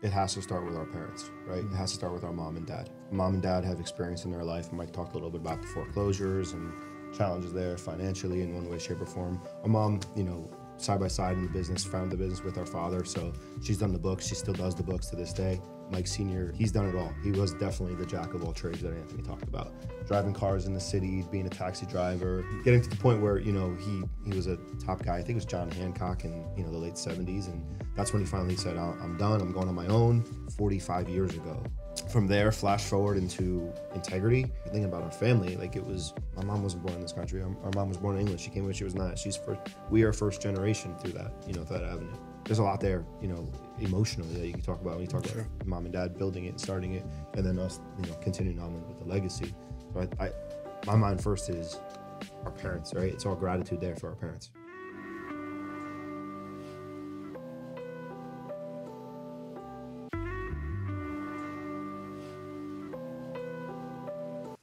it has to start with our parents, right? It has to start with our mom and dad. Mom and dad have experience in their life. Mike talked a little bit about the foreclosures and challenges there financially in one way, shape, or form. Our mom, side by side in the business, found the business with our father, so she's done the books. She still does the books to this day. Mike Sr., he's done it all. He was definitely the jack of all trades that Anthony talked about. Driving cars in the city, being a taxi driver, getting to the point where, he was a top guy. I think it was John Hancock in, the late 70s. And that's when he finally said, I'm done, I'm going on my own, 45 years ago. From there, flash forward into integrity. Thinking about our family, my mom wasn't born in this country. Our mom was born in England. She came when she was 9. We are first generation through that, through that avenue. There's a lot there, emotionally that you can talk about when you talk about mom and dad building it and starting it, and then us, continuing on with the legacy. So my mind first is our parents, right? It's all gratitude there for our parents.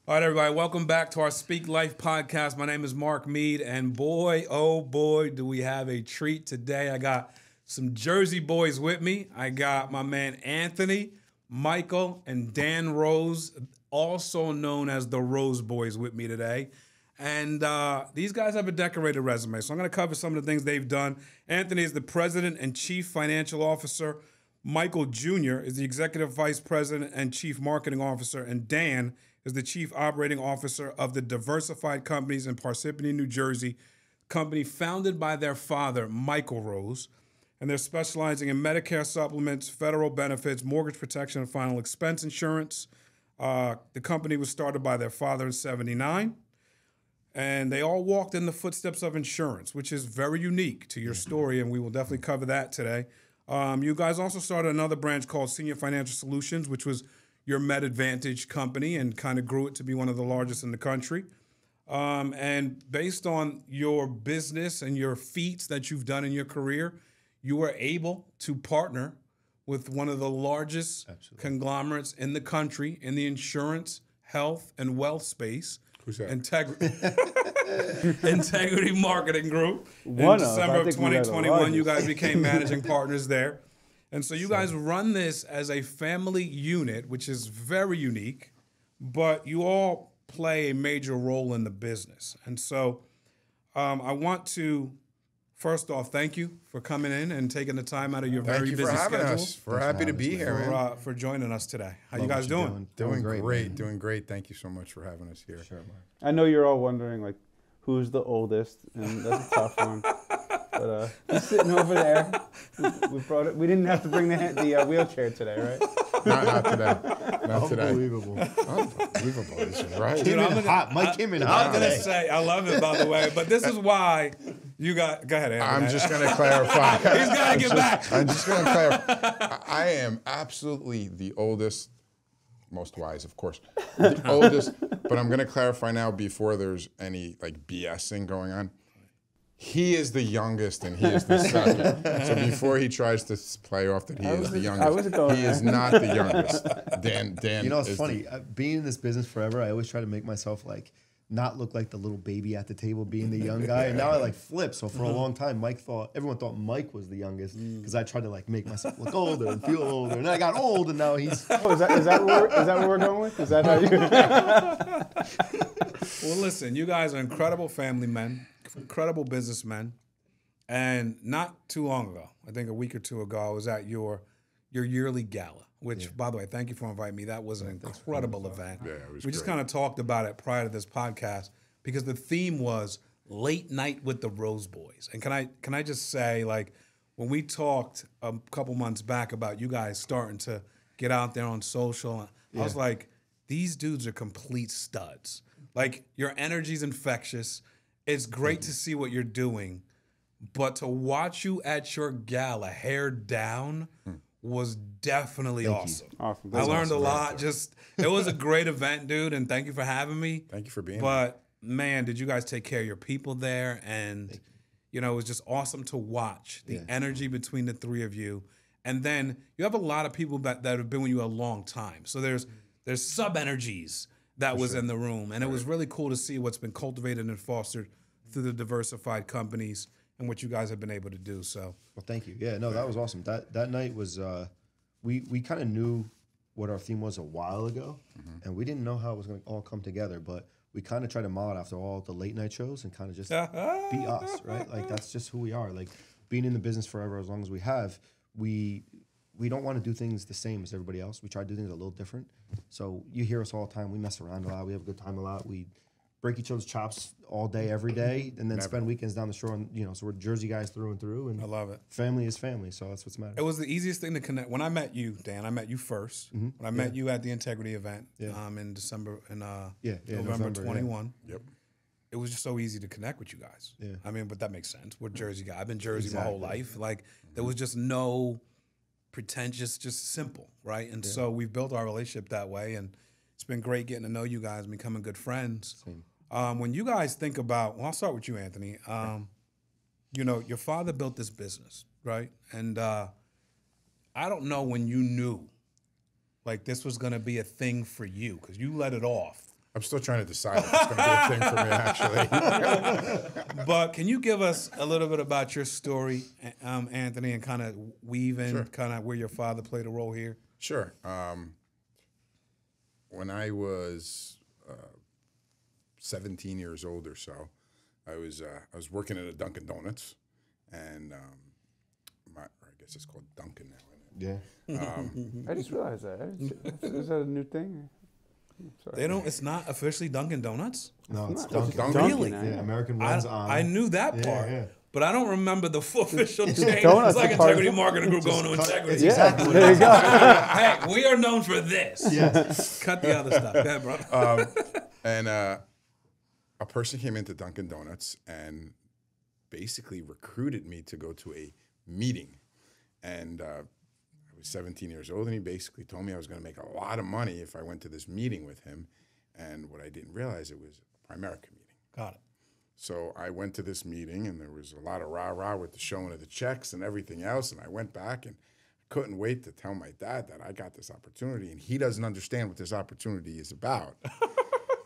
All right, everybody, welcome back to our Speak Life podcast. My name is Mark Mead, and boy, oh boy, do we have a treat today. I got some Jersey boys with me. I got my man Anthony, Michael, and Dan Rose, also known as the Rose Boys, with me today. And these guys have a decorated resume, so I'm going to cover some of the things they've done. Anthony is the President and Chief Financial Officer. Michael Jr. is the Executive Vice President and Chief Marketing Officer. And Dan is the Chief Operating Officer of the Diversified Companies in Parsippany, New Jersey, company founded by their father, Michael Rose. And they're specializing in Medicare supplements, federal benefits, mortgage protection, and final expense insurance. The company was started by their father in '79. And they all walked in the footsteps of insurance, which is very unique to your story, and we will definitely cover that today. You guys also started another branch called Senior Financial Solutions, which was your MedAdvantage company, and kind of grew it to be one of the largest in the country. And based on your business and your feats that you've done in your career, you were able to partner with one of the largest conglomerates in the country in the insurance, health, and wealth space. Who's that? Integrity Marketing Group. In December of 2021, you guys became managing partners there. And so you guys run this as a family unit, which is very unique, but you all play a major role in the business. And so I want to, first off, thank you for coming in and taking the time out of your very busy schedule. We're happy to be here, man. For joining us today. How you guys doing? Doing great. Doing great. Thank you so much for having us here. Sure, Mark. I know you're all wondering, who's the oldest, and that's a tough one. But he's sitting over there. We brought it. We didn't have to bring the wheelchair today, right? Not today. Not today. Unbelievable. Unbelievable. This is right. Mike came in hot. I was going to say, I love it, by the way, but this is why you got, go ahead, Anthony. I'm just going to clarify. He's got to get back. I'm just going to clarify. I am absolutely the oldest, most wise, of course, the oldest, but I'm going to clarify now before there's any BSing going on. He is the youngest and he is the second. So before he tries to play off that he is the youngest, he is not the youngest. Dan it's funny. Being in this business forever, I always try to make myself not look like the little baby at the table being the young guy. And now I flip. So for a long time, everyone thought Mike was the youngest because I tried to make myself look older and feel older. And then I got old and now he's... Oh, is that what we're going with? Is that how you... Well, listen, you guys are incredible family men, incredible businessmen. And not too long ago, I think a week or two ago, I was at your yearly gala, which, by the way, thank you for inviting me. That was an incredible event. Yeah, it was We just kind of talked about it prior to this podcast because the theme was late night with the Rose Boys. And can I just say, when we talked a couple months back about you guys starting to get out there on social, I was like, these dudes are complete studs. Your energy's infectious. It's great to see what you're doing. But to watch you at your gala, hair down, was definitely awesome. Awesome. I learned a lot. It was a great event, dude, and thank you for having me. Thank you for being here. But, man, did you guys take care of your people there? And, it was just awesome to watch the energy between the three of you. And then you have a lot of people that have been with you a long time. So there's sub-energies that was in the room. And it was really cool to see what's been cultivated and fostered through the Diversified Companies and what you guys have been able to do. So, well, thank you. Yeah, no, that was awesome. That night was we kind of knew what our theme was a while ago, and we didn't know how it was going to all come together, but we kind of tried to model after all the late night shows and kind of just be us, right? Like that's just who we are. Like being in the business forever, as long as we have, we don't want to do things the same as everybody else. We try to do things a little different. So you hear us all the time. We mess around a lot. We have a good time a lot. We break each other's chops all day, every day, and then spend weekends down the shore. And so we're Jersey guys through and through. And I love it. Family is family, so that's what's matter. It was the easiest thing to connect. When I met you, Dan, I met you first. When I met you at the Integrity event in December, November 21. Yep. It was just so easy to connect with you guys. Yeah. I mean, but that makes sense. We're Jersey guys. I've been Jersey my whole life. Like, there was just no pretentious, just simple, right? And so we've built our relationship that way, and it's been great getting to know you guys and becoming good friends. Same. When you guys think about, well, I'll start with you, Anthony. Your father built this business, right? And I don't know when you knew, like, this was going to be a thing for you, because you let it off. I'm still trying to decide if it's going to be a thing for me, actually. But can you give us a little bit about your story, Anthony, and kind of weave in kind of where your father played a role here? Sure. When I was 17 years old or so, I was working at a Dunkin' Donuts, and I guess it's called Dunkin' now, isn't it? Yeah. I just realized that. Is that a new thing? Sorry. They don't. It's not officially Dunkin' Donuts. No, it's Dunkin'. Dunkin'. Really? Yeah, American runs on. I knew that part, but I don't remember the official change. Donuts It's like are part of Integrity it. Marketing Group going to Integrity. It's exactly what it There is. you go. Hey, we are known for this. Yes. Cut the other stuff. Go ahead, bro. And a person came into Dunkin' Donuts and basically recruited me to go to a meeting. And I was 17 years old, and he basically told me I was going to make a lot of money if I went to this meeting with him. And what I didn't realize, it was a Primerica meeting. Got it. So I went to this meeting, and there was a lot of rah-rah with the showing of the checks and everything else. And I went back, and I couldn't wait to tell my dad that I got this opportunity, and he doesn't understand what this opportunity is about.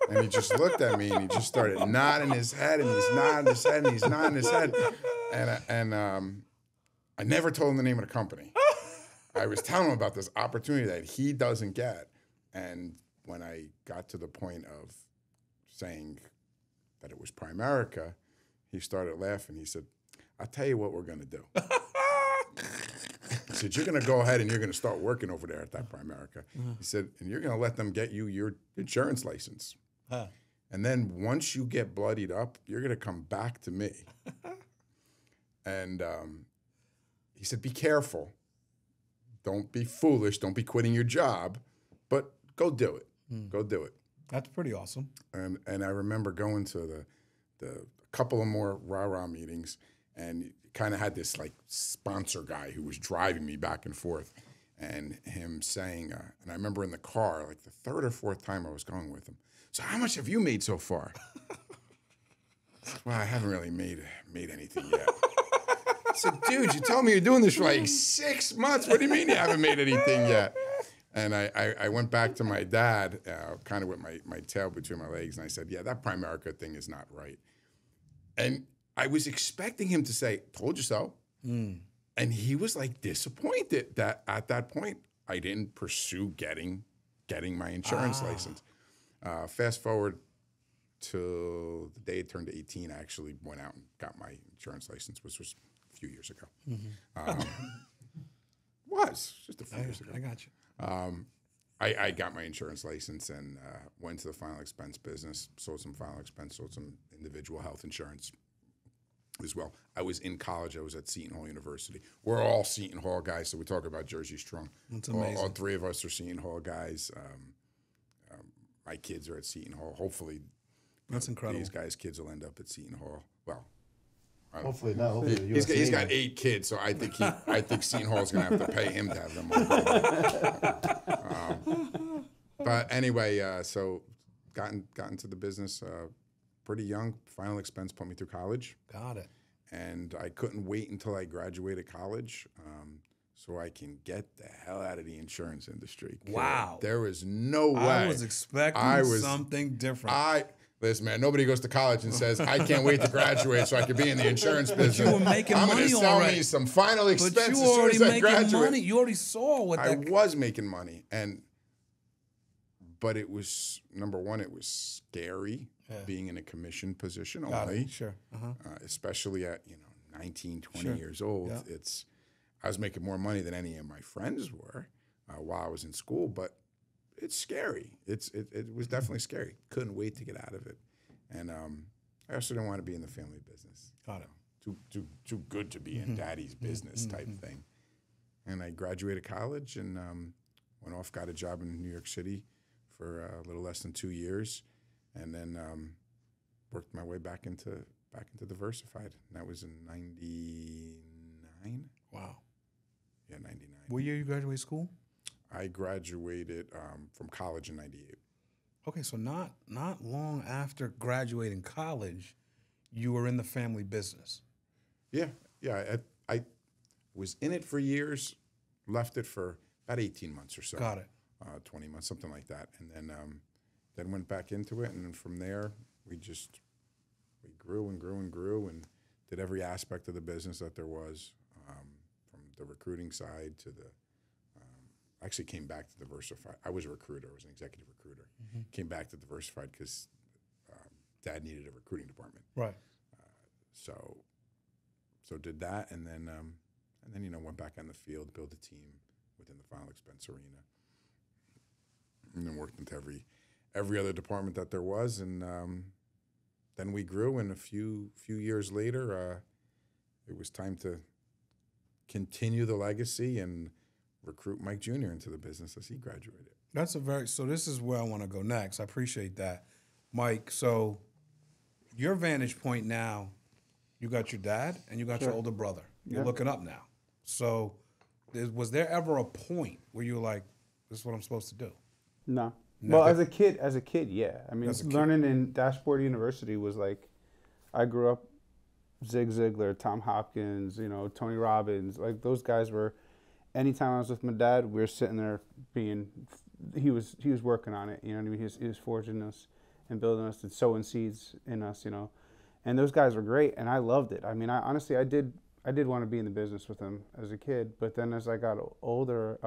And he just looked at me, and he just started nodding his head, and he's nodding his head, and he's nodding his head. And I never told him the name of the company. I was telling him about this opportunity that he doesn't get. And when I got to the point of saying that it was Primerica, he started laughing. He said, "I'll tell you what we're going to do." He said, "You're going to go ahead and you're going to start working over there at that Primerica." He said, "And you're going to let them get you your insurance license. And then once you get bloodied up, you're going to come back to me." And he said, "Be careful. Don't be foolish. Don't be quitting your job, but go do it. Go do it." That's pretty awesome. And I remember going to the couple of more rah-rah meetings, and kind of had this like sponsor guy who was driving me back and forth, and him saying, and I remember in the car, like the third or fourth time I was going with him, "So how much have you made so far?" I said, "Well, I haven't really made anything yet." I said, "Dude, you told me you're doing this for like 6 months. What do you mean you haven't made anything yet?" And I went back to my dad, kind of with my tail between my legs, and I said, "Yeah, that Primerica thing is not right." And I was expecting him to say, "Told you so." And he was like disappointed that at that point I didn't pursue getting my insurance license. Fast forward to the day it turned 18, I actually went out and got my insurance license, which was a few years ago. Just a few years ago. I got you. I got my insurance license and went to the final expense business, sold some final expense, sold some individual health insurance as well. I was in college. I was at Seton Hall University. We're all Seton Hall guys, so we talk about Jersey Strong. That's amazing. All three of us are Seton Hall guys. My kids are at Seton Hall. Hopefully, That's incredible. these guys' kids will end up at Seton Hall. Well, Hopefully not. Hopefully he's got 8 kids, so I think Seton Hall's going to have to pay him to have them all. But anyway, so got into the business pretty young. Final expense put me through college. Got it. And I couldn't wait until I graduated college so I can get the hell out of the insurance industry. Wow. There was no way. I was expecting something different. listen, man, nobody goes to college and says, I can't wait to graduate so I can be in the insurance business. you were making I'm money going to sell already. me some final But expenses you as soon already as I making graduate. money. You already saw what I that. was making money, but it was, number one, it was scary being in a commission position Got only. it. Sure. Especially at 19, 20 Sure. years old. Yeah. I was making more money than any of my friends were while I was in school, but it's scary. It was definitely scary. Couldn't wait to get out of it, and I also didn't want to be in the family business. Got it. Too good to be in daddy's business type thing. And I graduated college and went off, got a job in New York City for a little less than 2 years, and then worked my way back into Diversified. And that was in '99. Wow. Yeah, '99. What year you graduated school? I graduated from college in '98. Okay, so not long after graduating college, you were in the family business. Yeah. I was in it for years, left it for about 18 months or so. Got it. 20 months, something like that, and then went back into it, and then from there we grew and grew and grew and did every aspect of the business that there was, from the recruiting side to the. Actually, came back to Diversified. I was a recruiter. I was an executive recruiter. Came back to Diversified because Dad needed a recruiting department. Right. So did that, and then went back on the field, built a team within the final expense arena, and then worked into every other department that there was, and then we grew. And a few years later, it was time to continue the legacy and recruit Mike Jr. into the business as he graduated. So this is where I want to go next. I appreciate that, Mike. So your vantage point now, you got your dad and you got your older brother. You're looking up now. So was there ever a point where you were like, this is what I'm supposed to do? No. No. Well, as a kid, yeah. I mean, As a kid. learning in Dashboard University was like, I grew up Zig Ziglar, Tom Hopkins, Tony Robbins. Like those guys were. Anytime I was with my dad, we were sitting there he was working on it. You know what I mean? He was forging us and building us and sowing seeds in us. And those guys were great, and I loved it. I mean, I honestly did want to be in the business with them as a kid, but then as I got older,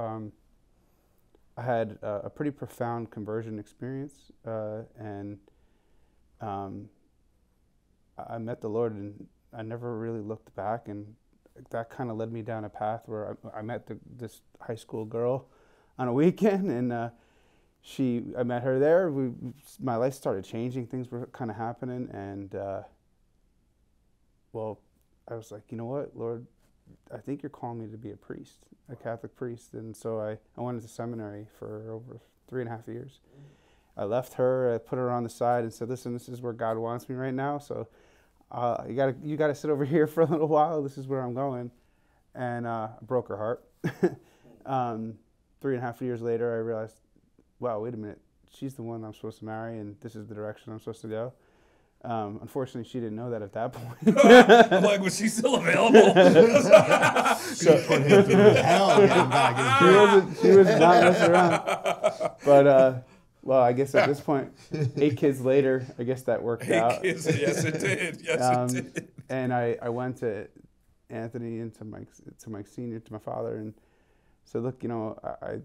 I had a pretty profound conversion experience, and I met the Lord, and I never really looked back, and that kind of led me down a path where I met this high school girl on a weekend, and I met her there. My life started changing. Things were kind of happening, and I was like, you know what, Lord, I think you're calling me to be a priest, a Catholic priest. And so I went into seminary for over 3.5 years. I left her, I put her on the side and said, listen, this is where God wants me right now. So you gotta sit over here for a little while. This is where I'm going. And I broke her heart. 3.5 years later, I realized, wow, wait a minute. She's the one I'm supposed to marry, and this is the direction I'm supposed to go. Unfortunately, she didn't know that at that point. I'm like, was she still available? So put him through hell getting back in. She was not messing around. But well, I guess at this point, 8 kids later, I guess that worked out. Yes, it did. Yes, it did. And I went to Anthony and to Mike Sr., to my father, and said, look, I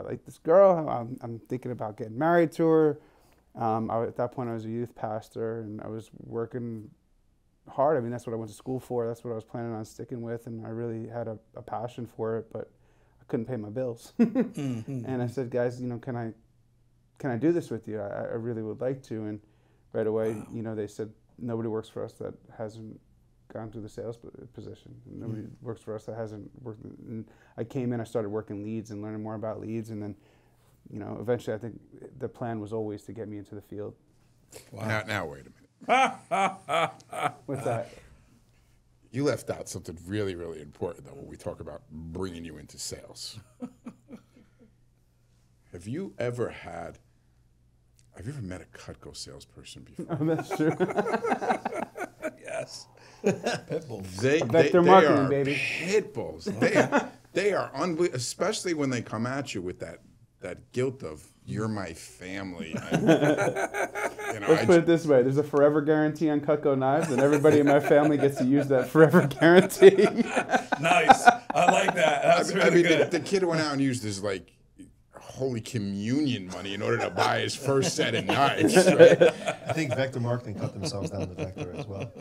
like this girl. I'm thinking about getting married to her. At that point, I was a youth pastor, and I was working hard. I mean, that's what I went to school for. That's what I was planning on sticking with, and I really had a passion for it, but I couldn't pay my bills. Mm-hmm. And I said, guys, can I do this with you? I really would like to. And right away, they said, nobody works for us that hasn't gone through the sales position. Nobody works for us that hasn't worked. And I came in, I started working leads and learning more about leads, and then eventually I think the plan was always to get me into the field. Wow. Now wait a minute. What's that? You left out something really, really important, though, when we talk about bringing you into sales. Have you ever met a Cutco salesperson before? Oh, that's true. Yes. Pitbulls. Vector marketing, are baby. Pitbulls. They are unbelievable, especially when they come at you with that that guilt of you're my family. Let's put it this way: there's a forever guarantee on Cutco knives, and everybody in my family gets to use that forever guarantee. Nice. I like that. That's really good. The kid went out and used his like Holy Communion money in order to buy his first set of knives. Right? I think Vector Marketing cut themselves down to Vector as well.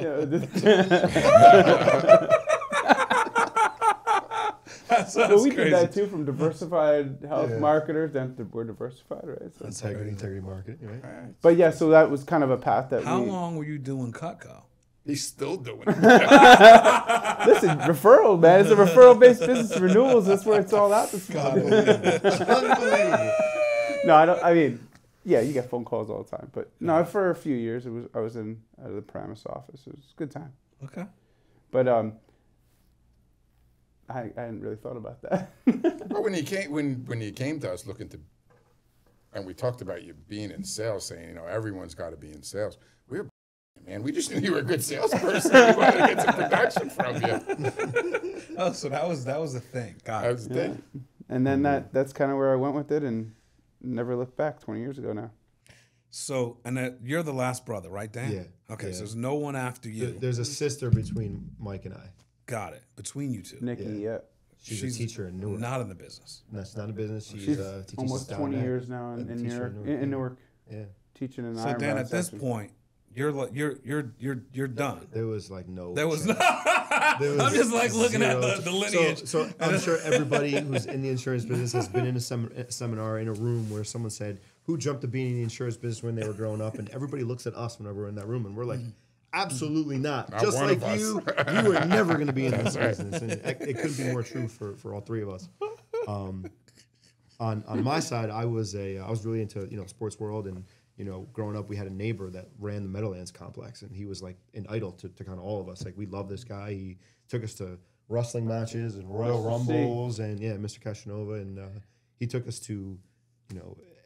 Well, we did that too from diversified health marketers. Then we're diversified, right? So Integrity marketing, right? But yeah, so that was kind of a path that How long were you doing Cutco? He's still doing it. Listen, referral, man. It's a referral-based business. Renewals, that's where it's all at. Unbelievable. No, I don't. I mean, yeah, you get phone calls all the time, but no, for a few years, I was out of the Paramus office. It was a good time. Okay. But I hadn't really thought about that. But when you came to us looking to, and we talked about you being in sales, saying everyone's got to be in sales. We were, man, we just knew you were a good salesperson. We wanted to get some production from you. Oh, so that was the thing. Got it. That was the thing. And then that's kind of where I went with it, and never looked back. 20 years ago now. So, and you're the last brother, right, Dan? Yeah. Okay, Yeah. so there's no one after you. There's a sister between Mike and I. Got it. Between you two. Nikki, yeah. She's a teacher in Newark. Not in the business. No, she's not in business. She's She's almost 20 years now in New York, in Newark, Yeah. teaching in So Iron Dan, Bound at this section. point, you're done. There was like no. There was chance. not. There I'm was just like looking zero. at the lineage. So I'm sure everybody who's in the insurance business has been in a seminar in a room where someone said, "Who jumped to being in the insurance business when they were growing up?" And everybody looks at us whenever we're in that room, and we're like, "Absolutely not." Not Just one like of us. you were never going to be in this business, and it couldn't be more true for all three of us. On my side, I was really into sports world, and growing up, we had a neighbor that ran the Meadowlands complex, and he was like an idol to kind of all of us. Like, we loved this guy. He took us to wrestling matches and Royal Rumbles, and Mr. Casanova, and he took us to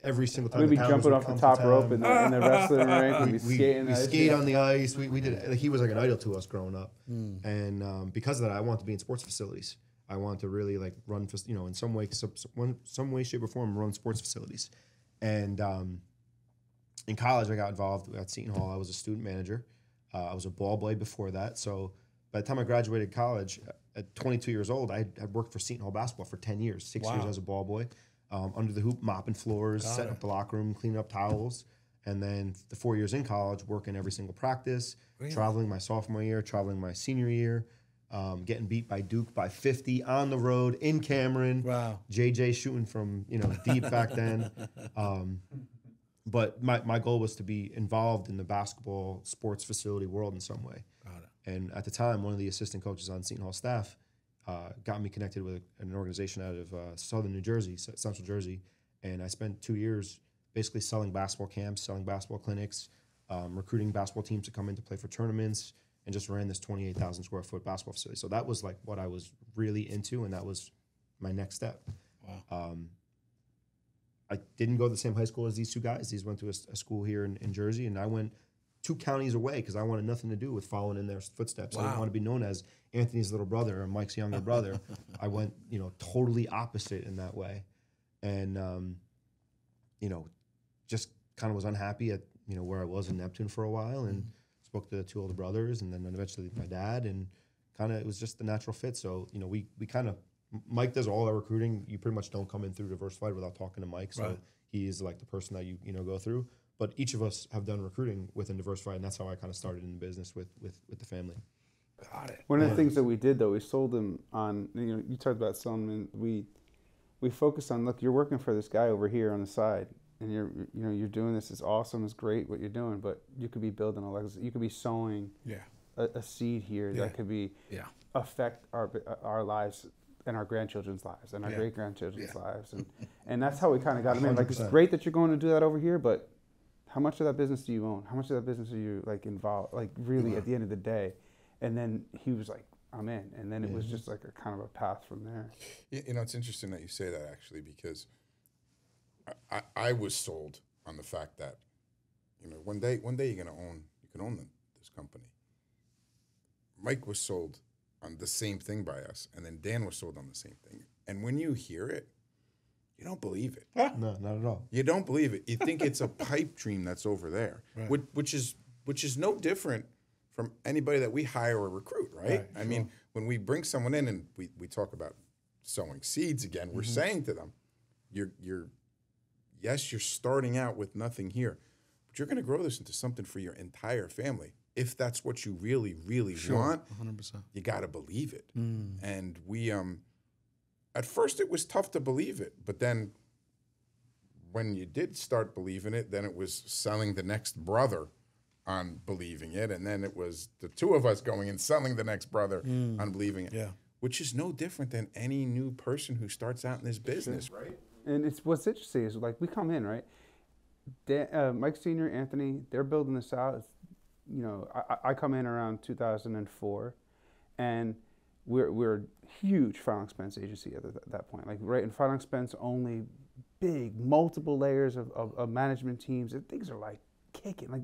every single time. We'd be the town jumping would off the come to top town. rope in the wrestling rink. We'd be We skating. skate on the ice. We did. Like, he was like an idol to us growing up, and because of that, I wanted to be in sports facilities. I wanted to really like run, in some way, shape, or form, run sports facilities. And in college, I got involved at Seton Hall. I was a student manager. I was a ball boy before that. So by the time I graduated college, at 22 years old, I had worked for Seton Hall basketball for 10 years, 6 years as a ball boy, under the hoop, mopping floors, setting up the locker room, cleaning up towels. And then the 4 years in college, working every single practice, traveling my sophomore year, traveling my senior year, getting beat by Duke by 50 on the road in Cameron. Wow. JJ shooting from deep back then. But my goal was to be involved in the basketball sports facility world in some way. Got it. And at the time, one of the assistant coaches on Seton Hall staff got me connected with an organization out of southern New Jersey, central Jersey. And I spent 2 years basically selling basketball camps, selling basketball clinics, recruiting basketball teams to come in to play for tournaments, and just ran this 28,000 square foot basketball facility. So that was like what I was really into, and that was my next step. Wow. I didn't go to the same high school as these two guys. These went to a school here in Jersey, and I went 2 counties away because I wanted nothing to do with following in their footsteps. I didn't want to be known as Anthony's little brother or Mike's younger brother. I went, totally opposite in that way. And, just kind of was unhappy at, where I was in Neptune for a while, and spoke to the 2 older brothers, and then eventually my dad, and kind of it was just the natural fit. So, we kind of, Mike does all our recruiting. You pretty much don't come in through Diversified without talking to Mike. So he is like the person that you go through. But each of us have done recruiting within Diversified, and that's how I kind of started in the business with the family. Got it. One of the things that we did, though, we sold them on, you talked about selling them, and we focused on, look, you're working for this guy over here on the side, and you're doing this. It's awesome. It's great what you're doing, but you could be building a legacy. You could be sowing a seed here that could be affect our lives and our grandchildren's lives and our great-grandchildren's lives. And that's how we kind of got them in. Like, it's great that you're going to do that over here, but how much of that business do you own? How much of that business are you, like, involved, like, really at the end of the day? And then he was like, I'm in. And then it was just like a kind of a path from there. It's interesting that you say that, actually, because I was sold on the fact that, one day you can own this company. Mike was sold on the same thing by us, and then Dan was sold on the same thing. And when you hear it, don't believe it. No, not at all. You don't believe it. You think it's a pipe dream that's over there, which is no different from anybody that we hire or recruit, right? I mean, when we bring someone in and we talk about sowing seeds again, we're saying to them, you're starting out with nothing here, but you're going to grow this into something for your entire family. If that's what you really, really want, 100%. you got to believe it. And we, at first it was tough to believe it, but then when you did start believing it, then it was selling the next brother on believing it, and then it was the two of us going and selling the next brother on believing it. Yeah. Which is no different than any new person who starts out in this business, right? And it's what's interesting is like we come in, right? Mike Senior, Anthony, they're building this out. It's, you know, I come in around 2004, and we're a huge final expense agency at that point. Like, right, in final expense only, big, multiple layers of management teams, and things are like kicking. Like,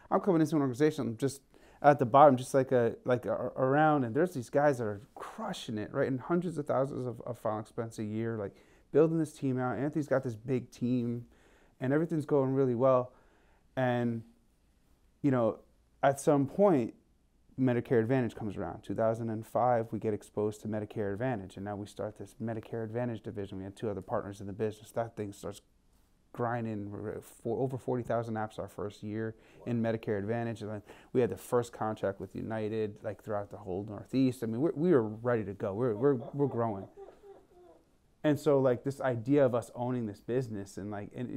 I'm coming into an organization, I'm just at the bottom, just like around, and there's these guys that are crushing it, right? And hundreds of thousands of final expense a year, like building this team out. Anthony's got this big team, and everything's going really well. And, you know, at some point, Medicare Advantage comes around. 2005, we get exposed to Medicare Advantage, and now we start this Medicare Advantage division. We had 2 other partners in the business. That thing starts grinding. Over 40,000 apps our first year in Medicare Advantage, and then we had the first contract with United, like throughout the whole Northeast. I mean, we were ready to go. We're growing. And so, like, this idea of us owning this business, and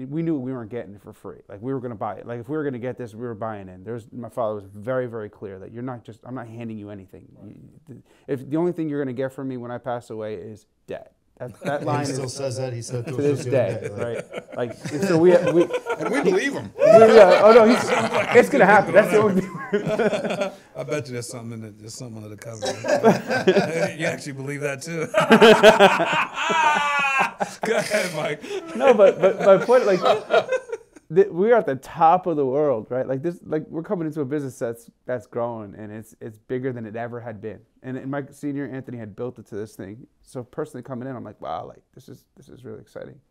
we knew we weren't getting it for free. Like, we were going to buy it. Like, if we were going to get this, we were buying in. My father was very, very clear that I'm not handing you anything. If the only thing you're going to get from me when I pass away is debt. That line He still says that. He said to this day, right? Like, so we And we believe him. oh no, it's going to happen. That's the only thing. I bet you there's something under the cover. You actually believe that too. Go ahead, Mike. No, but my point, like, we're at the top of the world, right? Like this, like we're coming into a business that's growing, and it's bigger than it ever had been. And Mike Senior, Anthony had built it to this thing. So personally coming in, I'm like, wow, like this is really exciting.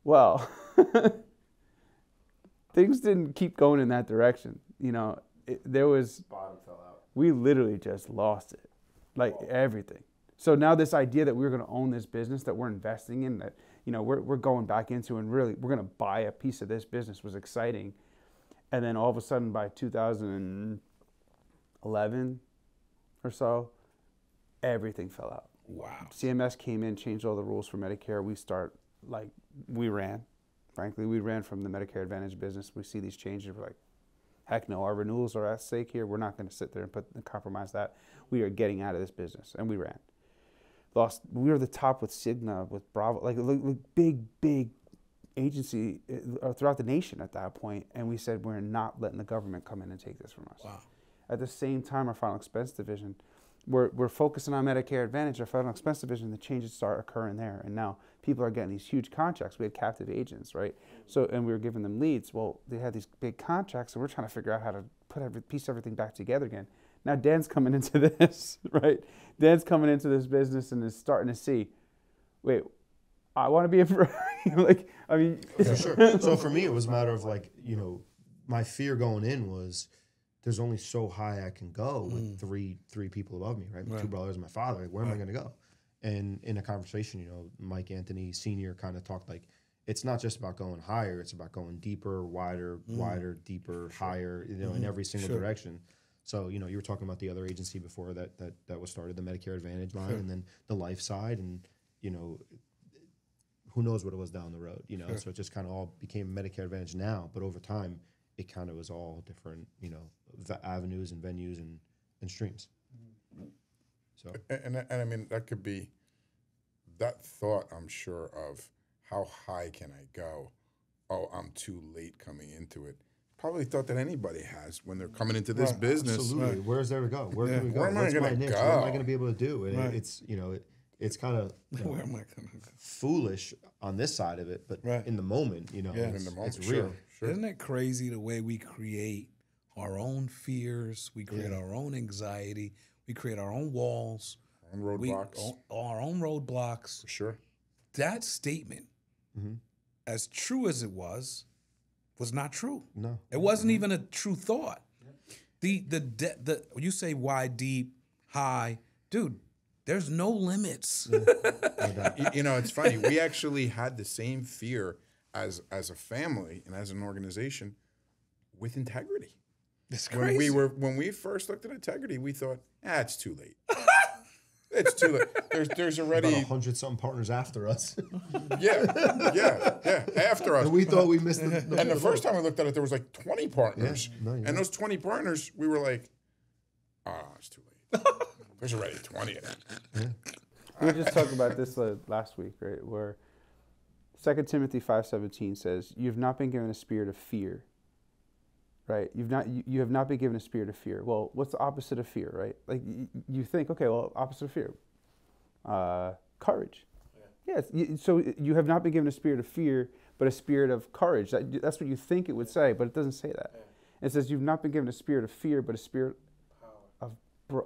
Well, things didn't keep going in that direction. You know, there was Bottom fell out. we literally just lost it, like everything. So now this idea that we're going to own this business that we're investing in, that, you know, we're going back into, and really we're going to buy a piece of this business, was exciting. And then all of a sudden by 2011 or so, everything fell out. Wow. CMS came in, changed all the rules for Medicare. We ran. Frankly, we ran from the Medicare Advantage business. We see these changes, we're like, heck no, our renewals are at stake here. We're not going to sit there and compromise that. We are getting out of this business, and we ran. We were the top with Cigna, with Bravo, like big agency throughout the nation at that point, and we said we're not letting the government come in and take this from us. Wow. At the same time, our final expense division, we're focusing on Medicare Advantage. Our final expense division, the changes start occurring there, and now people are getting these huge contracts. We had captive agents, right? So, and we were giving them leads. Well, they had these big contracts, and we're trying to figure out how to piece everything back together again. Now Dan's coming into this, right? Dan's coming into this business and is starting to see, wait, I want to be a, like, I mean. For sure. So for me, it was a matter of like, you know, my fear going in was there's only so high I can go with three people above me, right? My 2 brothers and my father. Like, where am I going to go? And in a conversation, you know, Mike Anthony Sr. kind of talked like, it's not just about going higher, it's about going deeper, wider, deeper, higher, you know, in every single direction. So, you know, you were talking about the other agency before that was started, the Medicare Advantage line, and then the life side, and, you know, who knows what it was down the road, you know? So it just kind of all became Medicare Advantage now, but over time, it kind of was all different, you know, avenues and venues and streams. So, and I mean, that could be that thought, I'm sure, of how high can I go? Oh, I'm too late coming into it. Probably thought that anybody has when they're coming into this business. absolutely. Where's there to go? Where can we go? Where am I What's gonna my niche? go? What am I going to be able to do? And it's, you know, it's kind of Where am I going to go? foolish on this side of it, but in the moment, you know, In the moment, it's real. Sure. Isn't it crazy the way we create our own fears, we create our own anxiety, we create our own walls, On roadblocks. our own roadblocks. For sure. that statement, as true as it was not true. No. It wasn't even a true thought. The you say why deep, high, dude. There's no limits. You know, it's funny. We actually had the same fear as a family and as an organization with integrity. It's crazy. When we first looked at integrity, we thought, it's too late. It's too late. There's already About 100-something partners after us. yeah. After us. And we thought we missed the And the first time we looked at it, there was like 20 partners. Yeah, no, you're and right. those 20 partners, we were like, it's too late. There's already 20 of them. We just talked about this last week, right? Where 2 Timothy 5:17 says, "You have not been given a spirit of fear." Right? You have not been given a spirit of fear. Well, what's the opposite of fear, right? Like you think, okay, well, opposite of fear, courage. Yeah. Yes. So you have not been given a spirit of fear, but a spirit of courage. That's what you think it would say, but it doesn't say that. It says you've not been given a spirit of fear, but a spirit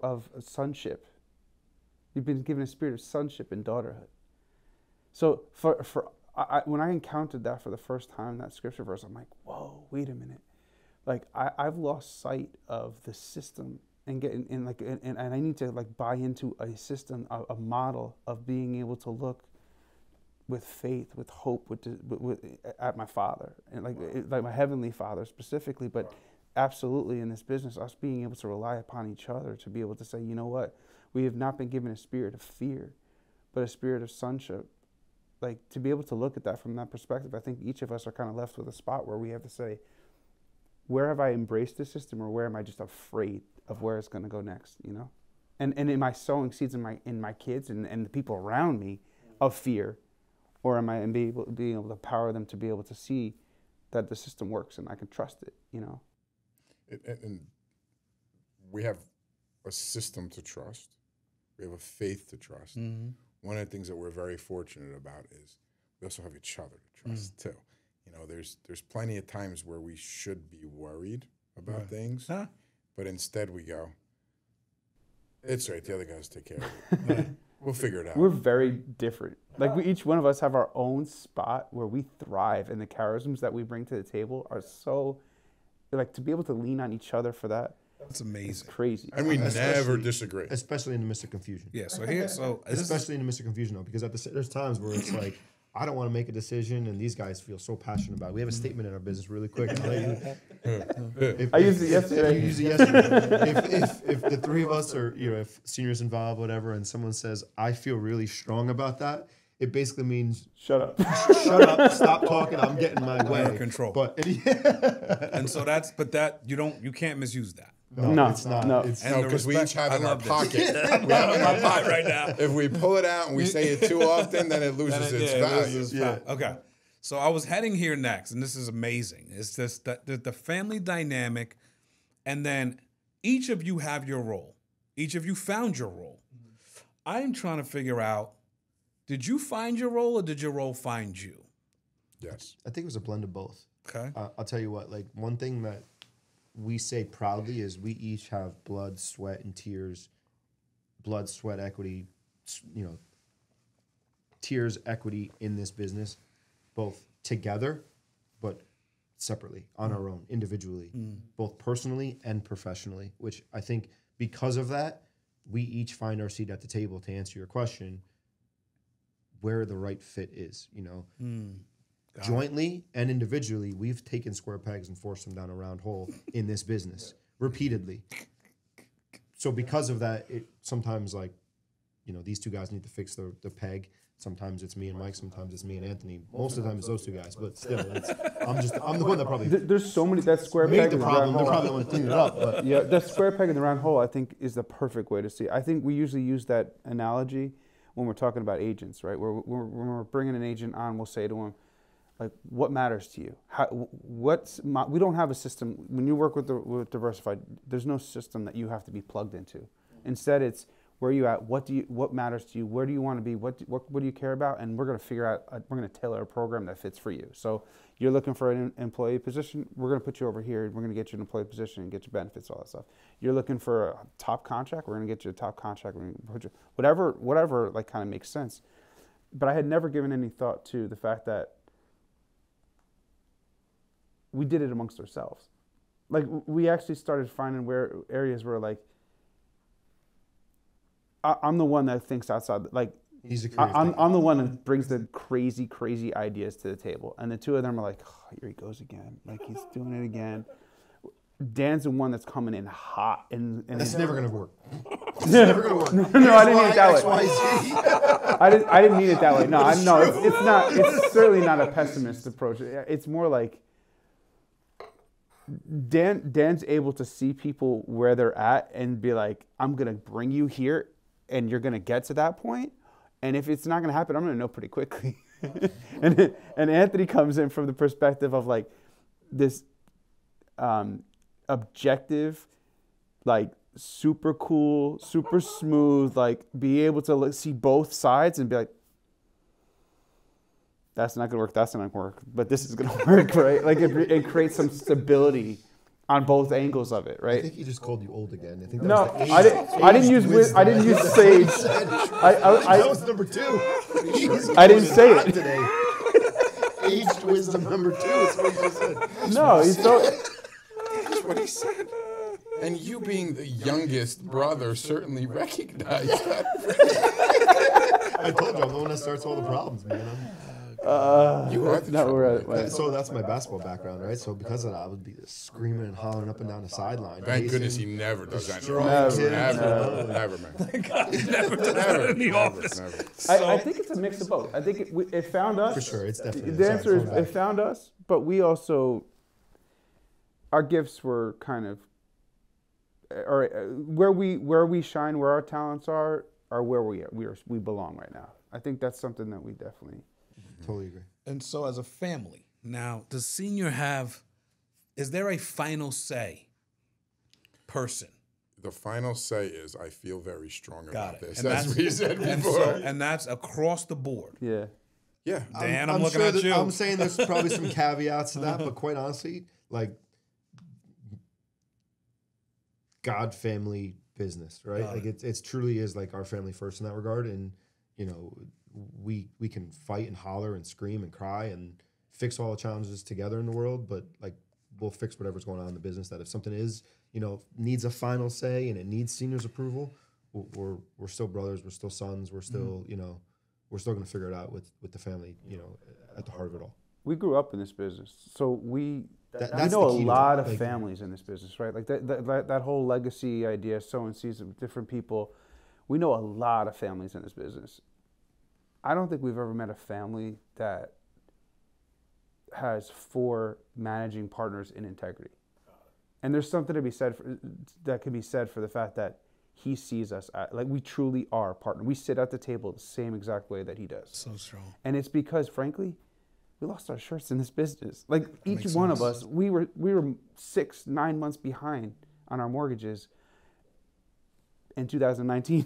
of sonship. You've been given a spirit of sonship and daughterhood. So when I encountered that for the first time, that scripture verse, I'm like, whoa, wait a minute. Like I've lost sight of the system and I need to like buy into a system, a model of being able to look with faith, with hope, at my Father and like my heavenly Father specifically, but absolutely in this business, us being able to rely upon each other to be able to say, you know what, we have not been given a spirit of fear, but a spirit of sonship. Like to be able to look at that from that perspective, I think each of us are kind of left with a spot where we have to say, where have I embraced the system, or where am I just afraid of where it's going to go next? You know, and am I sowing seeds in my kids and the people around me of fear, or am I being able to empower them to be able to see that the system works and I can trust it? You know, And we have a system to trust. We have a faith to trust. Mm-hmm. One of the things that we're very fortunate about is we also have each other to trust too. You know, there's plenty of times where we should be worried about things, but instead we go, it's right, the other guys take care of it. We'll figure it out. we're very different. Like each one of us have our own spot where we thrive, and the charisms that we bring to the table are so, like to be able to lean on each other for that. That's It's amazing. crazy. And we never Especially- disagree. Especially in the midst of confusion. Yeah. So here, so this is, Especially in the midst of confusion, though, because there's times where it's like, I don't want to make a decision, and these guys feel so passionate about it. We have a statement in our business really quick. I'll let you- I used it yesterday. You used it yesterday. If the three of us are, if seniors involved, whatever, and someone says, I feel really strong about that, it basically means, Shut up. shut up, stop talking, I'm getting my way. under control. But and so you can't misuse that. No, it's not. no. It's, And No, the because we respect- each have I it in our love this. pocket. I'm out of my pot right now. If we pull it out and we say it too often, then it loses its value. Okay. So I was heading here next, and this is amazing. It's just the family dynamic, and then each of you have your role. Each of you found your role. I'm trying to figure out, did you find your role or did your role find you? Yes. I think it was a blend of both. Okay. I'll tell you what, like one thing that we say proudly is we each have blood, sweat, and tears, blood, sweat, equity, tears, equity in this business, both together, but separately, on our own, individually, both personally and professionally, which I think because of that, we each find our seat at the table to answer your question, where the right fit is, Jointly and individually, we've taken square pegs and forced them down a round hole in this business repeatedly. So because of that, it sometimes these two guys need to fix the peg. Sometimes it's me and Mike. Sometimes it's me and Anthony. Most of the time it's those two guys. But still, I'm the one that probably There's so many, that square made peg the in the round problem. They're hole. probably the one cleaning it up. But Yeah, that square peg in the round hole, I think, is the perfect way to see it. I think we usually use that analogy when we're talking about agents, right? When we're bringing an agent on, we'll say to him, like, what matters to you? We don't have a system. When you work with Diversified, there's no system that you have to be plugged into. Instead, it's where are you at? What matters to you? Where do you want to be? What do you care about? And we're going to figure out. We're going to tailor a program that fits for you. So you're looking for an employee position. We're going to put you over here. We're going to get you an employee position and get you benefits, all that stuff. You're looking for a top contract. We're going to get you a top contract. We're going to put you whatever like kind of makes sense. but I had never given any thought to the fact that we did it amongst ourselves. Like, we actually started finding areas where, like, I'm the one that thinks outside. Like, He's a creative I'm the one that brings the crazy ideas to the table, and the two of them are like, oh, here he goes again. Like, he's doing it again. Dan's the one that's coming in hot, and It's never gonna work. It's never gonna work. No, I didn't mean it that way. XYZ. I didn't mean it that way. No, it's not. It's certainly not a pessimist approach. It's more like Dan's able to see people where they're at and be like, I'm gonna bring you here, and you're gonna get to that point. And if it's not gonna happen, I'm gonna know pretty quickly. and Anthony comes in from the perspective of like this objective, like super cool, super smooth, like be able to see both sides and be like, that's not gonna work, that's not gonna work, but this is gonna work, right? Like it creates some stability on both angles of it, right? I think he just called you old again. I think that No, was the age, I didn't use wisdom. I didn't use sage. That was number 2. I didn't say it. Today. Aged wisdom number 2 is what he just said. No, he's so. That's what he said. And you being the youngest brother certainly recognized that. I told you I'm the one that starts all the problems, man. You are the No, we're at, troublemaker. So that's my basketball background, right? So because of that, I would be screaming and hollering up and down the sideline. Thank pacing. goodness he never does that. Strong Never, kid. never, man. Never does that in the office. Never. I think it's a mix of both. I think it found us. For sure, it's definitely. The answer is sorry, it found us, but we also, our gifts were kind of, or where we shine, where our talents are where we belong right now. I think that's something that we definitely. Totally agree. And so as a family, now, does Senior is there a final say person? The final say is, I feel very strong Got about it. this. And That's what you said before. And that's across the board. Yeah. Yeah. Dan, I'm looking at you. I'm saying there's probably some caveats to that, but quite honestly, like God, family, business, right? Like it's truly is like our family first in that regard, and you know, we can fight and holler and scream and cry and fix all the challenges together in the world, but like we'll fix whatever's going on in the business. That if something is, you know, needs a final say and it needs Senior's approval, we're still brothers, we're still sons, we're still you know, we're still going to figure it out with the family, you know, at the heart of it all. We grew up in this business, so we That's know the a key to lot it. of Like, families in this business, right? Like that whole legacy idea, sowing seeds of different people. We know a lot of families in this business. I don't think we've ever met a family that has 4 managing partners in integrity. And there's something to be said that can be said for the fact that he sees us like we truly are partners. We sit at the table the same exact way that he does. So strong. And it's because, frankly, we lost our shirts in this business. Like each makes one of sense. us, we were 6-9 months behind on our mortgages in 2019.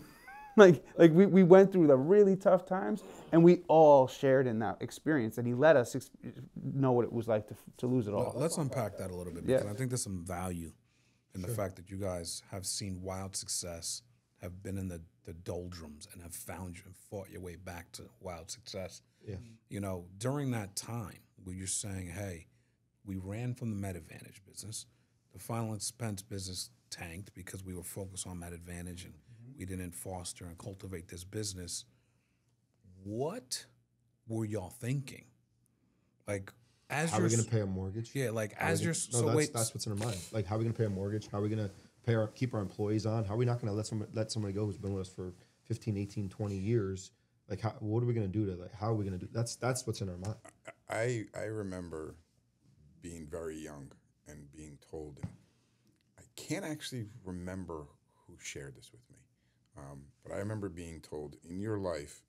like we went through the really tough times, and we all shared in that experience. And he let us know what it was like to lose it all. Let's unpack that a little bit, because I think there's some value in the fact that you guys have seen wild success, have been in the doldrums, and have found you and fought your way back to wild success. Yeah. You know, during that time where you're saying, hey, we ran from the MedAdvantage business, the final expense business tanked because we were focused on MedAdvantage and we didn't foster and cultivate this business. What were y'all thinking? Like, as How are we going to pay a mortgage? Yeah, like How are as we you're gonna- no, that's what's in our mind. Like, how are we going to pay a mortgage? How are we going to keep our employees on? How are we not going to let somebody go who's been with us for 15, 18, 20 years? Like, what are we going to do to, like, how are we going to do? That's what's in our mind. I remember being very young and being told, and I can't actually remember who shared this with me, but I remember being told, in your life,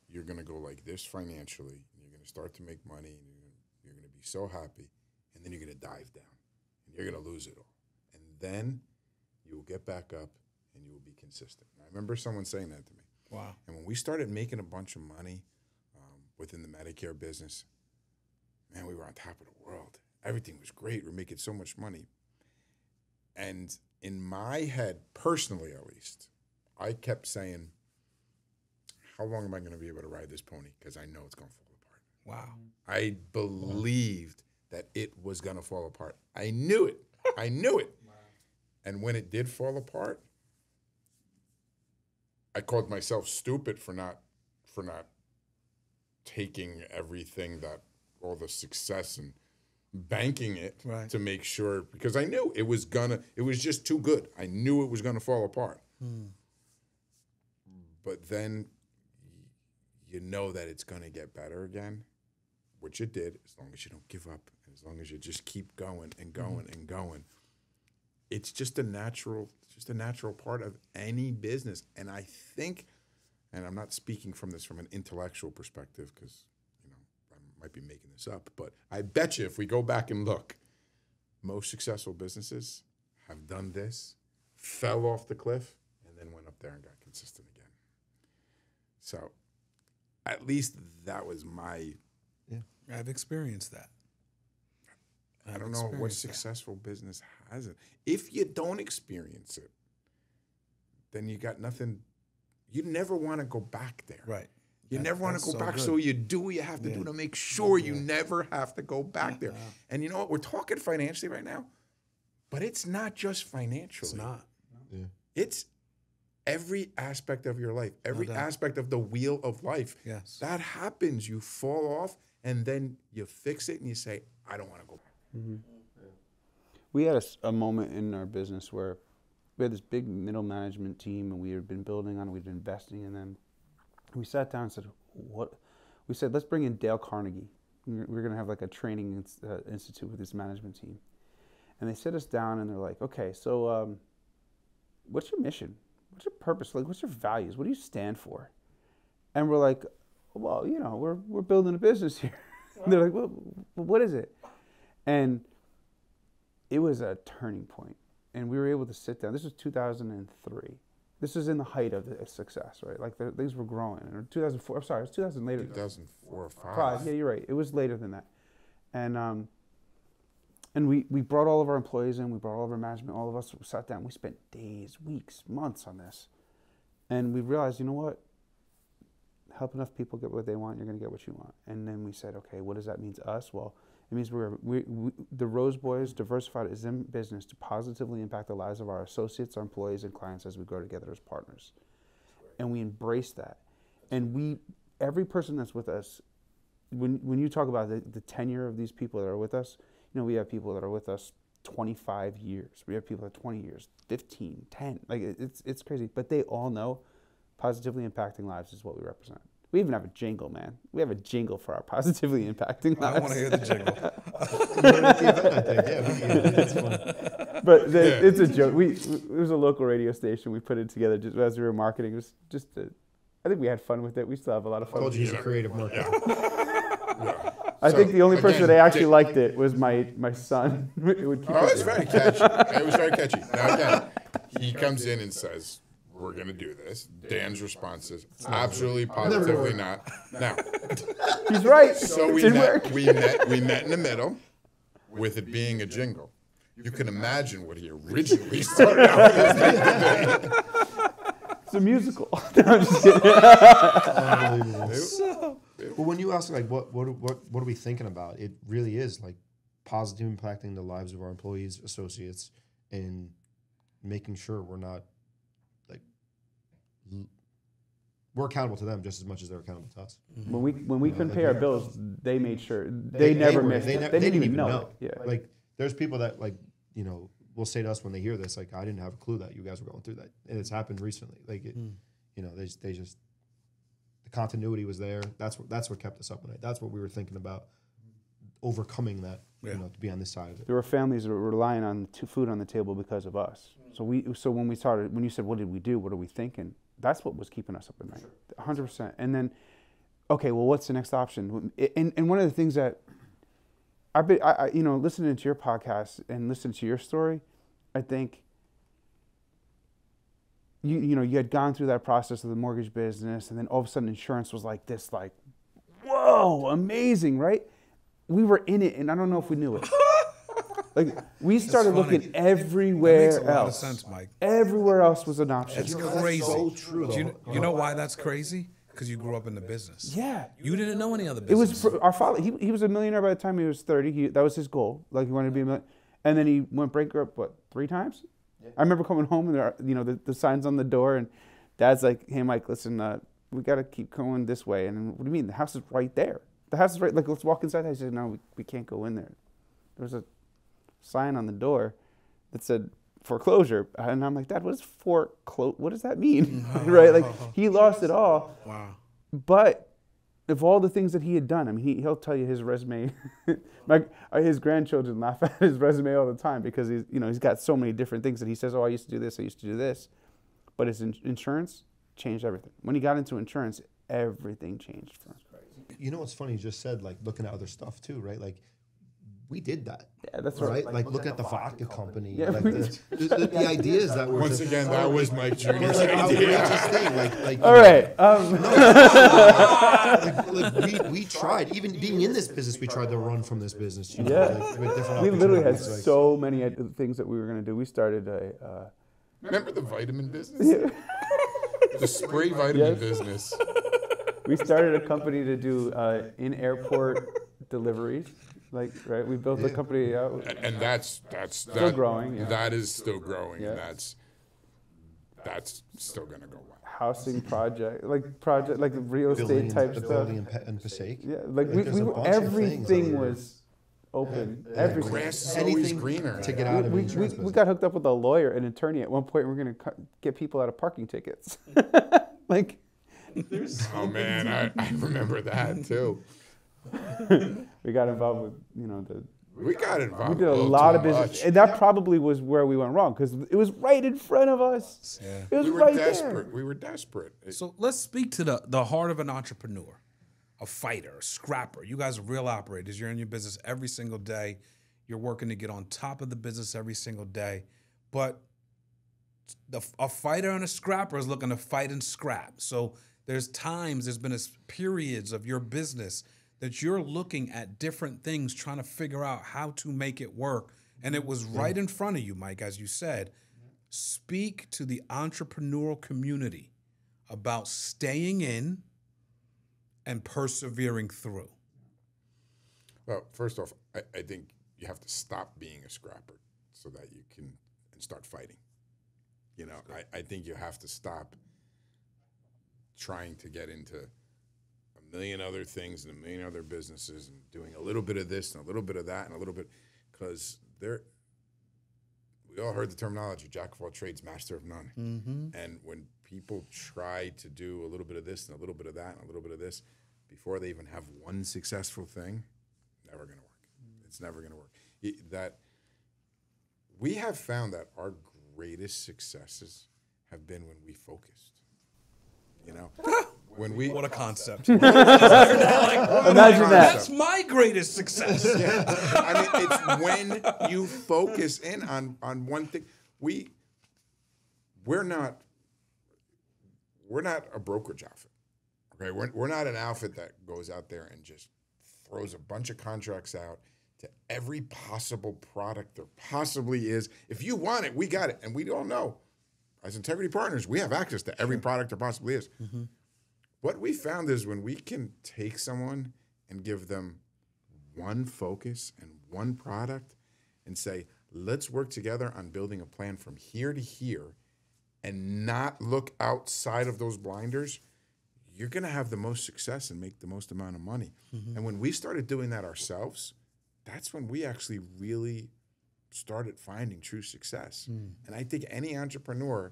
you're going to go like this financially, and you're going to start to make money, and you're going to be so happy, and then you're going to dive down, and you're going to lose it all. And then you will get back up, and you will be consistent. And I remember someone saying that to me. Wow. And when we started making a bunch of money within the Medicare business, man, we were on top of the world. Everything was great. We're making so much money. And in my head, personally at least, I kept saying, how long am I going to be able to ride this pony? Because I know it's going to fall apart. Wow. I believed that it was going to fall apart. I knew it. I knew it. And when it did fall apart, I called myself stupid for not taking everything that all the success and banking it Right. to make sure, because I knew it was just too good. I knew it was gonna fall apart. But then you know that it's gonna get better again, which it did, as long as you don't give up, as long as you just keep going and going and going. It's just a natural part of any business. And I think, and I'm not speaking from this from an intellectual perspective, because I might be making this up, but I bet you if we go back and look, most successful businesses have done this, fell off the cliff, and then went up there and got consistent again. So at least that was my, I've experienced that. I don't know what successful business hasn't. If you don't experience it, then you got nothing. You never want to go back there. Right. You never want to go so back. good. So you do what you have to do to make sure you never have to go back there. And you know what? We're talking financially right now, but it's not just financially. It's not. It's every aspect of your life, every doubt. aspect of the wheel of life. Yes. That happens. You fall off, and then you fix it, and you say, I don't want to go back. We had a moment in our business where we had this big middle management team, and we had been building on it, we'd been investing in them. We sat down and said, "What?" We said, "Let's bring in Dale Carnegie. We're going to have like a training institute with this management team." And they sit us down, and they're like, "Okay, so what's your mission? What's your purpose? Like, what's your values? What do you stand for?" And we're like, "Well, we're building a business here." And they're like, "Well, what is it?" And it was a turning point. And we were able to sit down. This was 2003. This was in the height of the success, right? Like things were growing. Or 2004, I'm sorry, it was 2000 later. 2004 or 5. 5, yeah, you're right. It was later than that. And we brought all of our employees in. We brought all of our management. All of us sat down. We spent days, weeks, months on this. And we realized, you know what? Help enough people get what they want, you're going to get what you want. And then we said, okay, what does that mean to us? Well, it means the Rose Boys Diversified is in business to positively impact the lives of our associates, our employees, and clients as we grow together as partners. And we embrace that. And every person that's with us, when you talk about the tenure of these people that are with us, we have people that are with us 25 years. We have people that are 20 years, 15, 10. Like it's crazy. But they all know positively impacting lives is what we represent. We even have a jingle, man. We have a jingle for our positively impacting lives. I want to hear the jingle. That's fun. But it's a joke. It was a local radio station. We put it together just as we were marketing. It was I think we had fun with it. We still have a lot of fun. I told you he's a creative marketer. I think the only person that actually liked it was my son. It would keep It's very catchy. It was very catchy. Now again, he comes in and says, we're going to do this. Dan's response is absolutely, positively not. Now, he's right. so we met in the middle with it being a jingle. You can imagine what he originally started out with. It's a musical. No, I'm just kidding. Unbelievable. Well, when you ask, like, what are we thinking about? It really is, like, positive impacting the lives of our employees, associates, and making sure we're not, like, we're accountable to them just as much as they're accountable to us. When we couldn't pay our bills, they made sure. They never missed it. They didn't even know. Yeah. Like, there's people that, like, will say to us when they hear this, like, I didn't have a clue that you guys were going through that. And it's happened recently. Like, they just, the continuity was there. That's what kept us up at night. That's what we were thinking about, overcoming that, to be on this side of it. There were families that were relying on food on the table because of us. So when you said, what did we do? What are we thinking? That's what was keeping us up at night, 100%. And then, okay, well, what's the next option? And one of the things that I've been, listening to your podcast and listening to your story, I think, you had gone through that process of the mortgage business, and then all of a sudden insurance was like this, like, whoa, amazing, right? We were in it, and I don't know if we knew it. Like, we started looking everywhere That makes a lot of else. sense, Mike. Everywhere else was an option. It's crazy. so true. Do you know why that's crazy? because you grew up in the business. Yeah. You didn't know any other It business. was our father. He was a millionaire by the time he was 30. That was his goal. Like he wanted to be a millionaire. And then he went bankrupt, what, 3 times? Yeah. I remember coming home and there are, the signs on the door and Dad's like, hey, Mike, listen, we got to keep going this way. And what do you mean? The house is right there. The house is right. Like, let's walk inside. I said, no, we can't go in there. There was a sign on the door that said foreclosure. And I'm like, Dad, what does that mean? Right? Like, he lost it all. Wow. But of all the things that he had done, I mean, he'll tell you his resume. His grandchildren laugh at his resume all the time because he's got so many different things that he says, oh, I used to do this, I used to do this. But his insurance changed everything. When he got into insurance, everything changed for him. You know what's funny? You just said, like, looking at other stuff too, right? Like, we did that. Yeah, that's right. right. Like, look at the vodka company. Yeah, like the idea is that we're Once just, again, that was Mike Jr.'s like, idea. outrageous thing. Like, All right. we tried, even being in this business, we tried to run from this business. You know, Yeah. like, with different We literally had opportunities, like- so many things that we were going to do. We started Remember the vitamin business? The spray vitamin business. we started a company to do in-airport deliveries. Like, right, we built the company out. And that's Still growing, yeah. That is still growing, Yeah. and that's still gonna go well. Housing project, like real estate building type stuff. building and Passaic. Yeah, like There's we a were, bunch of things everything that was open. Everything. Grass is always Anything greener. to get out of We, insurance we business. got hooked up with a lawyer, an attorney at one point. We're going to get people out of parking tickets. Like, Oh man, I remember that too. we got involved with We got involved. we did a little lot too of business, much. and that probably was where we went wrong because it was right in front of us. Yeah. It was We were right desperate. there. We were desperate. So let's speak to the heart of an entrepreneur, a fighter, a scrapper. You guys are real operators. You're in your business every single day. You're working to get on top of the business every single day. But a fighter and a scrapper is looking to fight and scrap. So there's been periods of your business that you're looking at different things, trying to figure out how to make it work. And it was right in front of you, Mike, as you said. Speak to the entrepreneurial community about staying in and persevering through. Well, first off, I think you have to stop being a scrapper so that you can start fighting. I think you have to stop trying to get into a million other things and a million other businesses and doing a little bit of this and a little bit of that and a little bit, because we all heard the terminology, jack of all trades, master of none. Mm-hmm. And when people try to do a little bit of this and a little bit of that and a little bit of this before they even have one successful thing, never going to work. It's never going to work. We have found that our greatest successes have been when we focused. When we What a concept. Imagine that. That's my greatest success. I mean, it's when you focus in on one thing. We're not a brokerage outfit. Okay, we're not an outfit that goes out there and just throws a bunch of contracts out to every possible product there possibly is. If you want it, we got it, and we don't know. As Integrity Partners, we have access to every product there possibly is. Mm-hmm. What we found is when we can take someone and give them one focus and one product and say, let's work together on building a plan from here to here and not look outside of those blinders, you're going to have the most success and make the most amount of money. Mm-hmm. And when we started doing that ourselves, that's when we actually really started finding true success. And I think any entrepreneur,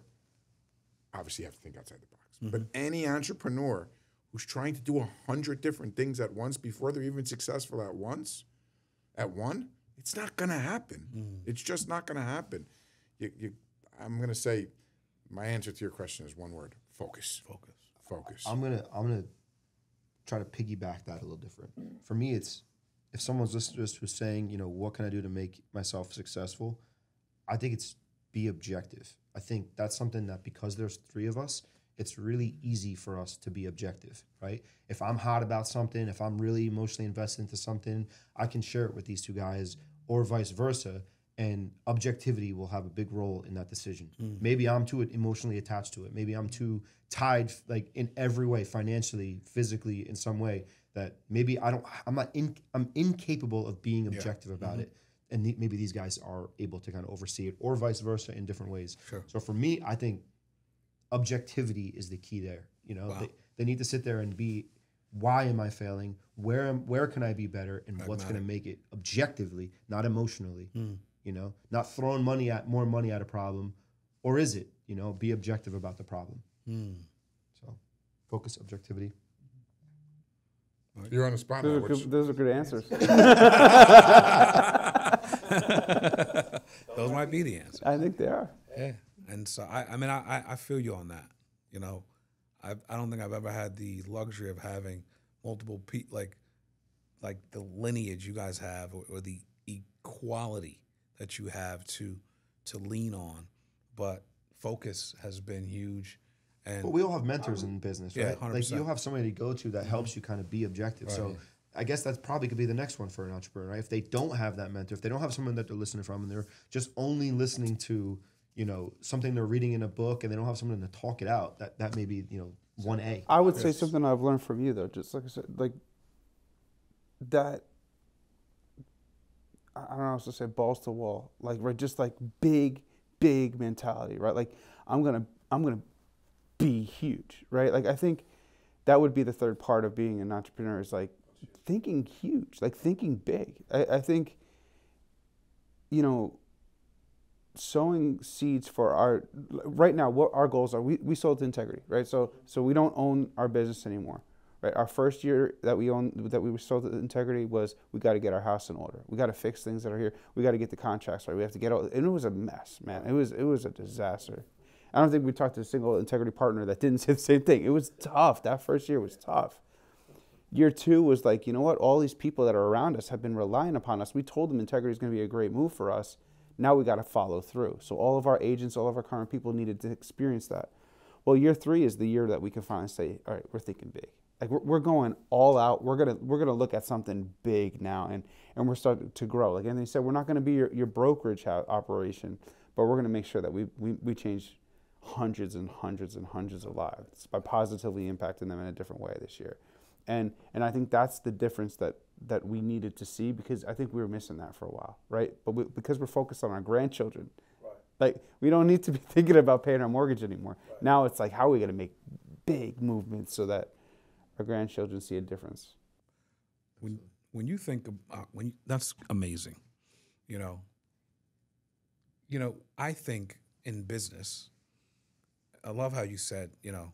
obviously you have to think outside the box, but any entrepreneur who's trying to do 100 different things at once before they're even successful at one, it's not going to happen. It's just not going to happen. I'm going to say my answer to your question is one word: focus. Focus. I'm gonna try to piggyback that a little different. For me, it's if someone's just was saying, what can I do to make myself successful? I think it's be objective. I think that's something that because there's 3 of us, it's really easy for us to be objective, right? If I'm hot about something, if I'm really emotionally invested into something, I can share it with these 2 guys or vice versa. and objectivity will have a big role in that decision. Maybe I'm too emotionally attached to it. Maybe I'm too tied, like in every way, financially, physically, in some way, that maybe I'm incapable of being objective about it. And maybe these guys are able to kind of oversee it, or vice versa in different ways. Sure. So for me, I think objectivity is the key there. You know, they need to sit there and be, why am I failing? Where can I be better? And what's going to make it objectively, not emotionally? You know, not throwing more money at a problem, or is it? You know, be objective about the problem. So, focus, objectivity. You're on the spot now. Those are good answers. Those might be the answers. I think they are. Yeah, and so I feel you on that. You know, I don't think I've ever had the luxury of having multiple like the lineage you guys have, or the equality that you have to lean on. But focus has been huge. And but we all have mentors in business, right? Yeah, 100%. Like you'll have somebody to go to that helps you kind of be objective. So I guess that's probably could be the next one for an entrepreneur, right? If they don't have that mentor, if they don't have someone that they're listening from, and they're just only listening to, you know, something they're reading in a book, and they don't have someone to talk it out, that may be, you know, 1A. I would say something I've learned from you, though, just like I said, like that, I don't know how else to say, balls to wall, like, right, just like big mentality, right? Like I'm gonna be huge, right? Like I think that would be the third part of being an entrepreneur, is like thinking huge, like thinking big. I think, you know, sowing seeds for right now, what our goals are, we sold to Integrity, right? So we don't own our business anymore, right? Our first year that we sold to Integrity was, we got to get our house in order. We got to fix things that are here. We got to get the contracts right. We have to get all, and it was a mess, man. It was a disaster. I don't think we talked to a single Integrity partner that didn't say the same thing. It was tough. That first year was tough. Year two was like, you know what? All these people that are around us have been relying upon us. We told them Integrity is going to be a great move for us. Now we got to follow through. So all of our agents, all of our current people needed to experience that. Well, year three is the year that we can finally say, all right, we're thinking big. Like we're going all out. We're gonna look at something big now, and we're starting to grow. Like Anthony said, we're not going to be your brokerage operation, but we're going to make sure that we change hundreds and hundreds and hundreds of lives by positively impacting them in a different way this year. And I think that's the difference that we needed to see, because I think we were missing that for a while, right? But because we're focused on our grandchildren, right, like we don't need to be thinking about paying our mortgage anymore. Right. Now it's like, how are we going to make big movements so that our grandchildren see a difference? When you think about, that's amazing, you know, I think in business, I love how you said, you know,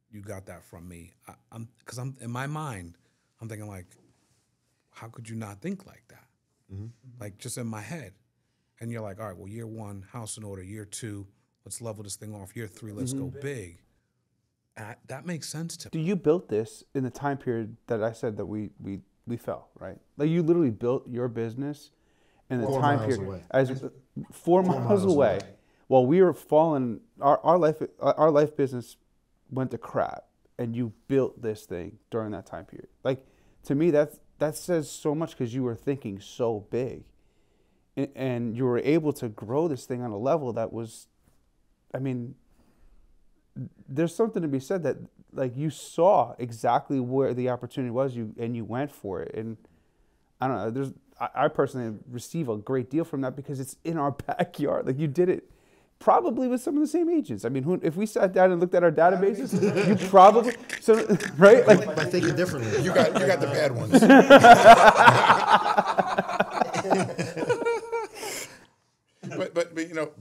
you got that from me. Because I'm in my mind, I'm thinking like, how could you not think like that? Mm-hmm. Like just in my head. And you're like, all right, well, year one, house in order. Year two, let's level this thing off. Year three, let's go big. That makes sense to me. You built this in the time period that I said that we fell, right? Like you literally built your business in the time period as 4 miles away. While we were falling, our life business went to crap, and you built this thing during that time period. Like to me, that says so much, because you were thinking so big, and you were able to grow this thing on a level that was, I mean, there's something to be said that like you saw exactly where the opportunity was, and you went for it. And I don't know, I personally receive a great deal from that, because it's in our backyard. Like you did it probably with some of the same agents. I mean, if we sat down and looked at our databases, you probably, right? Like by thinking differently. You got the bad ones. but you know,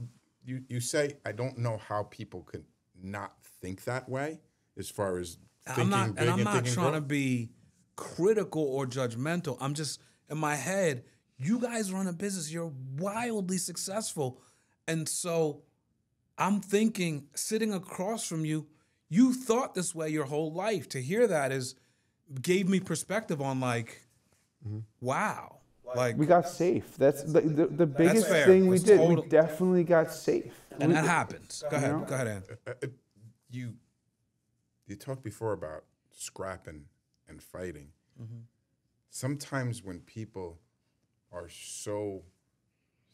you say, I don't know how people could not think that way, as far as thinking big and I'm not trying to be critical or judgmental. I'm just, in my head, you guys run a business, you're wildly successful. And so I'm thinking, sitting across from you, you thought this way your whole life. To hear that gave me perspective on like, wow. Like we got safe. That's the biggest thing we did. We definitely got safe. And that happens. Go ahead, Anthony. You talked before about scrapping and fighting. Mm-hmm. Sometimes when people are so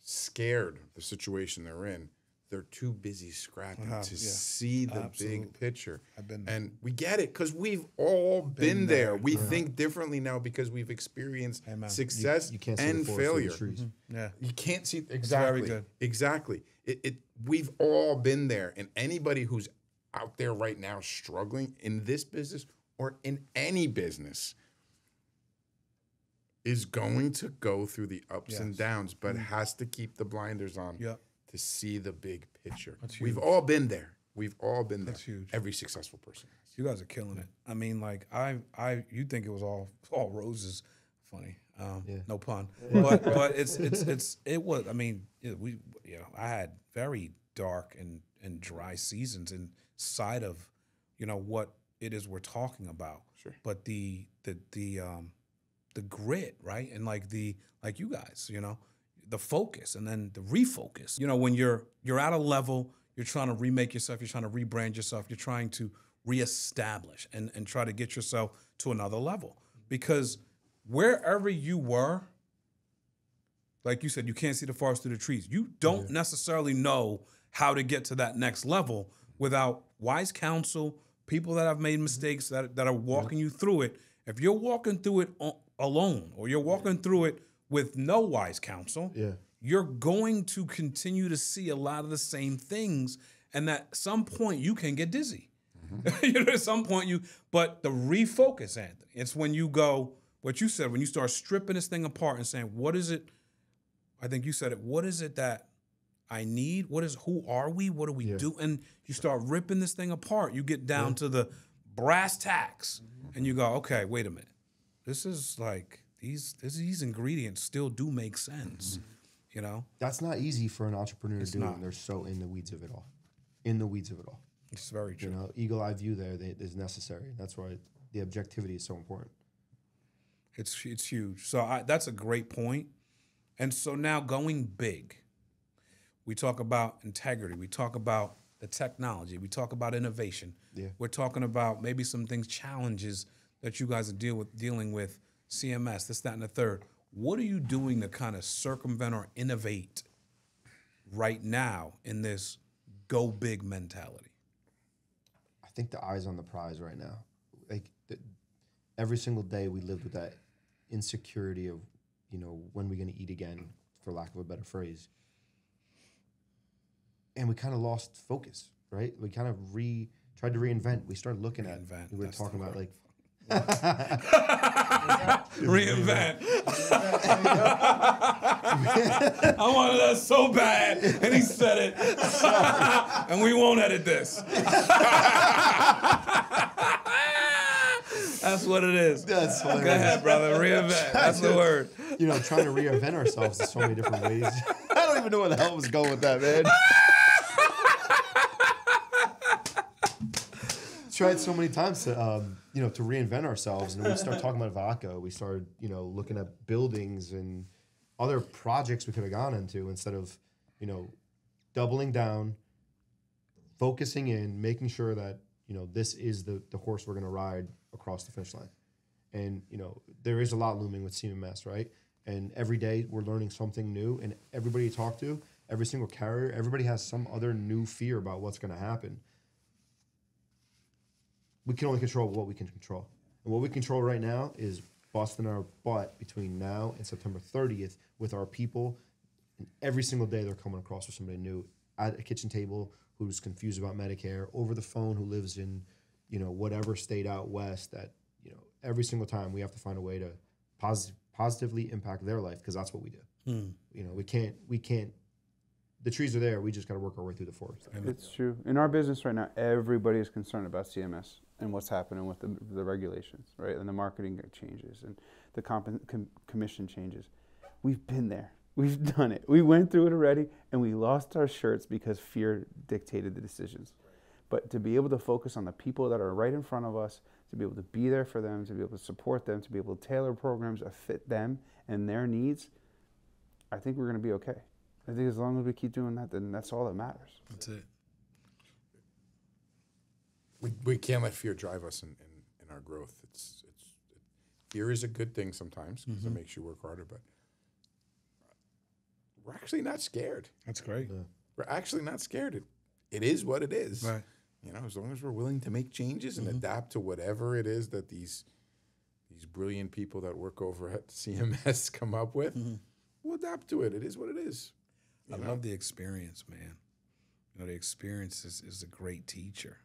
scared of the situation they're in. They're too busy scrapping to yeah. see the Absolutely. big picture. I've been there. And we get it because we've all been there. We think differently now because we've experienced Amen. success You can't see and the forest through failure. the trees. Yeah. You can't see exactly. very good. Exactly. We've all been there, and anybody who's out there right now struggling in this business or in any business is going to go through the ups and Yes. downs, but has to keep the blinders on Yep. to see the big picture. That's We've huge. all been there. We've all been there. That's huge. Every successful person has. You guys are killing it. I mean, like you think it was all roses. Funny, no pun. But it was. I mean, I had very dark and dry seasons inside of, what it is we're talking about. Sure. But the grit, right, and like you guys, the focus and then the refocus. When you're at a level, you're trying to remake yourself, you're trying to rebrand yourself, you're trying to reestablish and try to get yourself to another level. Because wherever you were, like you said, you can't see the forest through the trees. You don't necessarily know how to get to that next level without wise counsel, people that have made mistakes that are walking you through it. If you're walking through it alone or you're walking through it with no wise counsel, you're going to continue to see a lot of the same things. And at some point you can get dizzy. At some point but the refocus, Anthony, it's when you go, what you said, when you start stripping this thing apart and saying, what is it? I think you said it. What is it that I need? Who are we? What do we do? And you start ripping this thing apart. You get down to the brass tacks and you go, okay, wait a minute. This is like, these ingredients still do make sense, That's not easy for an entrepreneur to do not. when they're so in the weeds of it all. In the weeds of it all. It's very true. Eagle eye view there is necessary. That's why the objectivity is so important. It's huge. So that's a great point. And so now going big, we talk about integrity. We talk about the technology. We talk about innovation. Yeah. We're talking about maybe some things, challenges that you guys are dealing with, CMS, this, that, and the third. What are you doing to kind of circumvent or innovate right now in this go big mentality? I think the eye's on the prize right now. Like every single day we lived with that insecurity of, when we're going to eat again, for lack of a better phrase. And we kind of lost focus, right? We kind of tried to reinvent. We started looking at, we were talking about like, Reinvent. I wanted that so bad, and he said it. And we won't edit this. That's what it is. That's Go hilarious. ahead, brother. Reinvent. That's the word. Trying to reinvent ourselves in so many different ways. I don't even know where the hell was going with that, man. Tried so many times to to reinvent ourselves, and we started talking about vodka. We started looking at buildings and other projects we could have gone into instead of doubling down, focusing in, making sure that this is the horse we're going to ride across the finish line. And there is a lot looming with CMS, right? And every day we're learning something new, and everybody you talk to, every single carrier, everybody has some other new fear about what's going to happen. We can only control what we can control. And what we control right now is busting our butt between now and September 30th with our people. And every single day they're coming across with somebody new at a kitchen table who's confused about Medicare, over the phone who lives in, whatever state out west, that, every single time we have to find a way to positively impact their life, because that's what we do. We can't, the trees are there. We just got to work our way through the forest. It's true. In our business right now, everybody is concerned about CMS and what's happening with the regulations, right? And the marketing changes and the commission changes. We've been there. We've done it. We went through it already, and we lost our shirts because fear dictated the decisions. But to be able to focus on the people that are right in front of us, to be able to be there for them, to be able to support them, to be able to tailor programs that fit them and their needs, I think we're going to be okay. I think as long as we keep doing that, then that's all that matters. That's it. We can't let fear drive us in our growth. Fear is a good thing sometimes because it makes you work harder, but we're actually not scared. That's great. We're actually not scared. It is what it is. Right. As long as we're willing to make changes and adapt to whatever it is that these brilliant people that work over at CMS come up with, we'll adapt to it. It is what it is. I love the experience, man. The experience is a great teacher.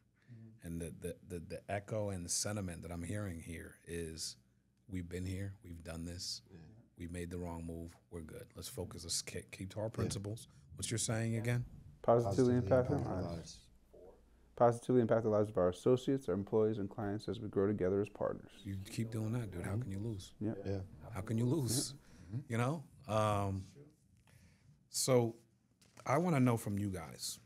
And the echo and the sentiment that I'm hearing here is we've been here, we've done this, we made the wrong move, we're good. Let's focus, let's keep to our principles. What's your saying again? Positively impact our our lives. Positively impact the lives of our associates, our employees, and clients as we grow together as partners. You keep doing that, dude. How can you lose? Yeah. Yeah. How can you lose? So I want to know from you guys,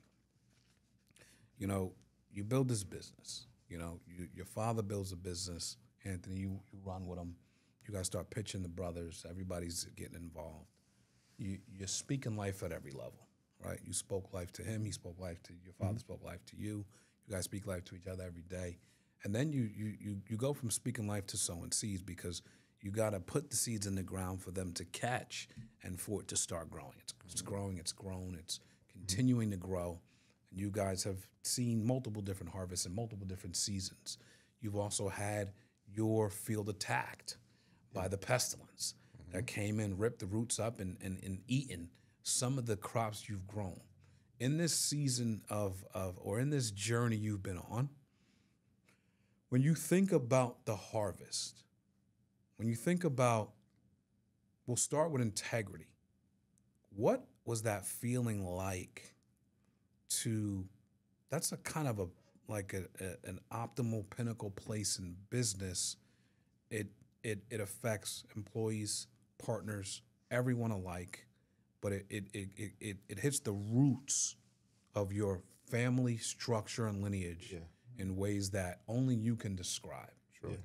you build this business, your father builds a business, Anthony, you run with him. You guys start pitching the brothers. Everybody's getting involved. You're speaking life at every level, right? You spoke life to him. He spoke life to your father. Spoke life to you. You guys speak life to each other every day, and then you go from speaking life to sowing seeds because you got to put the seeds in the ground for them to catch and for it to start growing. It's growing. It's grown. It's continuing to grow. And you guys have seen multiple different harvests and multiple different seasons. You've also had your field attacked by the pestilence that came in, ripped the roots up, and eaten some of the crops you've grown. In this season or in this journey you've been on, when you think about the harvest, when you think about, we'll start with integrity. What was that feeling like that's a kind of an optimal pinnacle place in business. It affects employees, partners, everyone alike, but it hits the roots of your family structure and lineage in ways that only you can describe. Sure. Yeah.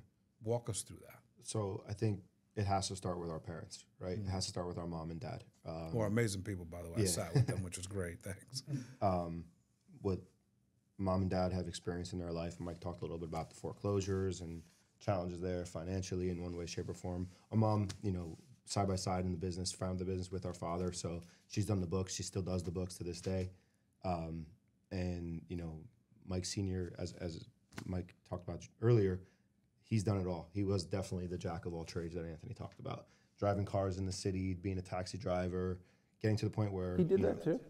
Walk us through that. So I think it has to start with our parents, right? It has to start with our mom and dad. Who are amazing people, by the way. I sat with them, which was great. Thanks. What mom and dad have experienced in their life. Mike talked a little bit about the foreclosures and challenges there financially in one way, shape, or form. Our mom, side by side in the business, founded the business with our father. So she's done the books. She still does the books to this day. And Mike Sr., as Mike talked about earlier, he's done it all. He was definitely the jack of all trades that Anthony talked about. Driving cars in the city, being a taxi driver, getting to the point where He did that too.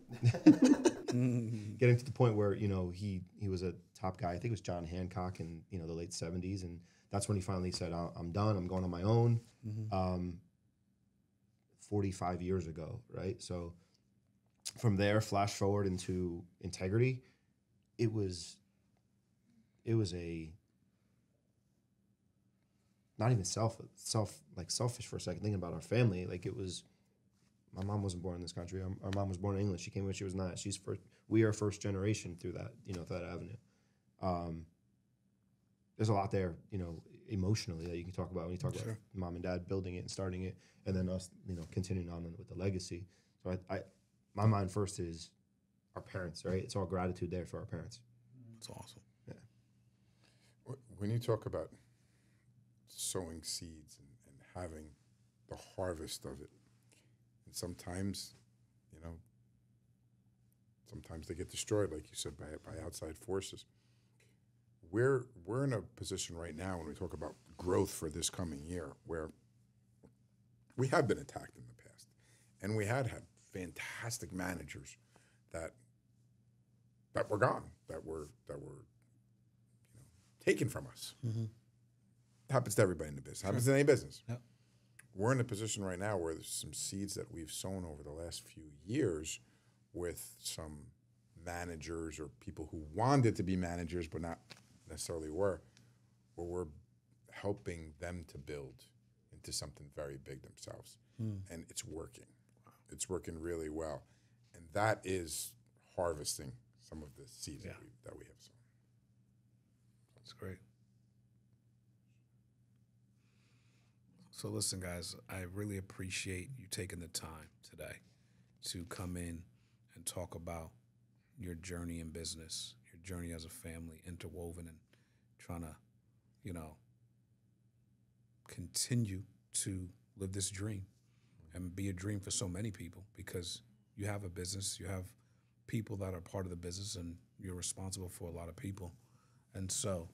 getting to the point where he was a top guy. I think it was John Hancock in the late 70s, and that's when he finally said, "I'm done. I'm going on my own." 45 years ago, right? So from there, flash forward into integrity, it was a not even selfish for a second, thinking about our family. Like, it was, my mom wasn't born in this country. Our mom was born in England. She came when she was 9. We are first generation through that, through that avenue. There's a lot there, emotionally that you can talk about when you talk about mom and dad building it and starting it, and then us, continuing on with the legacy. So my mind first is our parents, right? It's all gratitude there for our parents. It's awesome. Yeah. When you talk about sowing seeds and having the harvest of it, and sometimes they get destroyed, like you said, by outside forces. We're in a position right now when we talk about growth for this coming year where we have been attacked in the past, and we had fantastic managers that were gone, that were taken from us. Happens to everybody in the business. Happens in any business. Yep. We're in a position right now where there's some seeds that we've sown over the last few years with some managers or people who wanted to be managers but not necessarily were, where we're helping them to build into something very big themselves. And it's working. It's working really well. And that is harvesting some of the seeds that we have sown. That's great. So listen, guys, I really appreciate you taking the time today to come in and talk about your journey in business, your journey as a family, interwoven and trying to, continue to live this dream and be a dream for so many people, because you have a business, you have people that are part of the business, and you're responsible for a lot of people. And so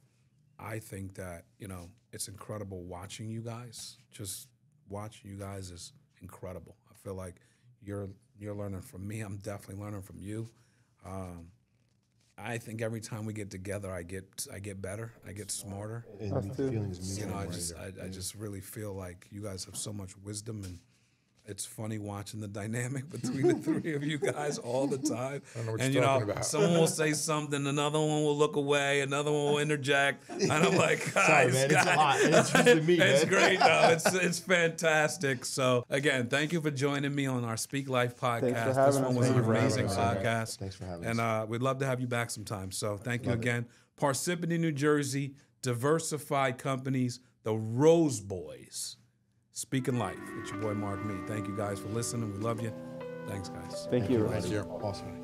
I think that, you know, it's incredible watching you guys. Just watching you guys is incredible. I feel like you're learning from me. I'm definitely learning from you. I think every time we get together, I get better. I get smarter. And Us the too. feelings of You know, mutual I just really feel like you guys have so much wisdom, and it's funny watching the dynamic between the three of you guys all the time. I don't know what And you're you know, talking about. someone will say something, another one will look away, another one will interject, and I'm like, guys, man, it's a lot. And it's usually me, it's man. great, though. It's fantastic. So again, thank you for joining me on our Speak Life podcast. for having This one us. was Thank an you for having amazing us. podcast. Thanks for having And us. we'd love to have you back sometime. So thank you Love it. again. Parsippany, New Jersey, diversified companies, the Rose Boys. Speaking Life with your boy Mark Mead. Thank you guys for listening. We love you. Thanks, guys. Thank you. Thank you. Awesome.